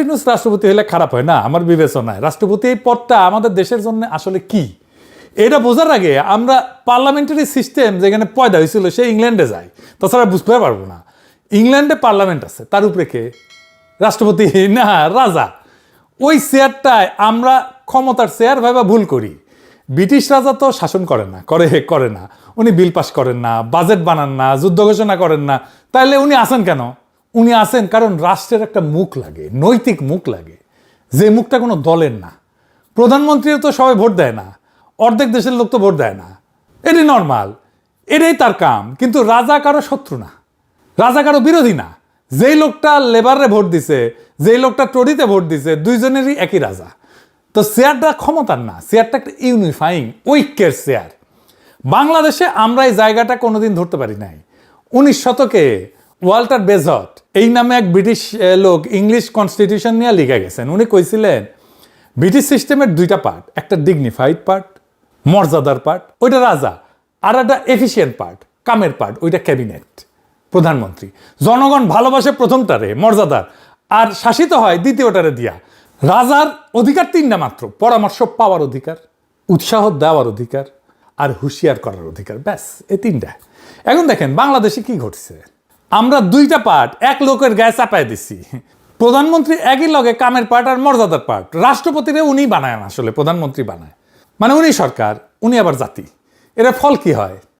ইউনূস রাষ্ট্রপতি হলে খারাপ হয় না আমার বিবেচনায়। রাষ্ট্রপতি এই পদটা আমাদের দেশের জন্য আসলে কি এটা বোঝার আগে আমরা পার্লামেন্টারি সিস্টেম যেখানে পয়দা হয়েছিল সে ইংল্যান্ডে যাই, তাছাড়া বুঝতে পারবো না। ইংল্যান্ডে পার্লামেন্ট আছে, তার উপরে কে? রাষ্ট্রপতি না, রাজা। ওই চেয়ারটায় আমরা ক্ষমতার চেয়ার ভাইবা ভুল করি। ব্রিটিশ রাজা তো শাসন করেন না, করে না, উনি বিল পাস করেন না, বাজেট বানান না, যুদ্ধ ঘোষণা করেন না। তাইলে উনি আসেন কেন? উনি আসেন কারণ রাষ্ট্রের একটা মুখ লাগে, নৈতিক মুখ লাগে, যে মুখটা কোনো দলের না। প্রধানমন্ত্রীও তো সবাই ভোট দেয় না, অর্ধেক দেশের লোক তো ভোট দেয় না, এটাই নর্মাল, এটাই তার কাম। কিন্তু রাজা কারো শত্রু না, রাজা কারো বিরোধী না। যেই লোকটা লেবারে ভোট দিছে, যেই লোকটা টরিতে ভোট দিছে, দুইজনেরই একই রাজা। তো চেয়ারটা ক্ষমতার না, চেয়ারটা একটা ইউনিফাইং ঐক্যের চেয়ার। বাংলাদেশে আমরা এই জায়গাটা কোনোদিন ধরতে পারি নাই। 19 শতকে ওয়াল্টার বেজট এই নামে এক ব্রিটিশ লোক ইংলিশ কনস্টিটিউশন নিয়ে লিখে গেছেন। উনি কইছিলেন ব্রিটিশ সিস্টেমের দুইটা পার্ট, একটা ডিগনিফাইড পার্ট, মর্যাদার পার্ট, ওইটা রাজা, আর একটা এফিসিয়েন্ট পার্ট, কামের পার্ট, ওইটা ক্যাবিনেট, প্রধানমন্ত্রী। জনগণ ভালোবাসে প্রথমটারে, মর্যাদার, আর শাসিত হয় দ্বিতীয়টারে দিয়া। রাজার অধিকার তিনটা মাত্র: পরামর্শ পাওয়ার অধিকার, উৎসাহ দেওয়ার অধিকার, আর হুঁশিয়ার করার অধিকার। ব্যাস, এই তিনটা। এখন দেখেন বাংলাদেশে কি ঘটছে, আমরা দুইটা পার্ট এক লোকের গায়ে চাপায় দিছি। প্রধানমন্ত্রী একই লগে কামের পার্ট আর মর্যাদার পার্ট। রাষ্ট্রপতিরে উনি বানায় না, আসলে প্রধানমন্ত্রী বানায়, মানে উনি সরকার, উনি আবার জাতি। এর ফল কি হয়?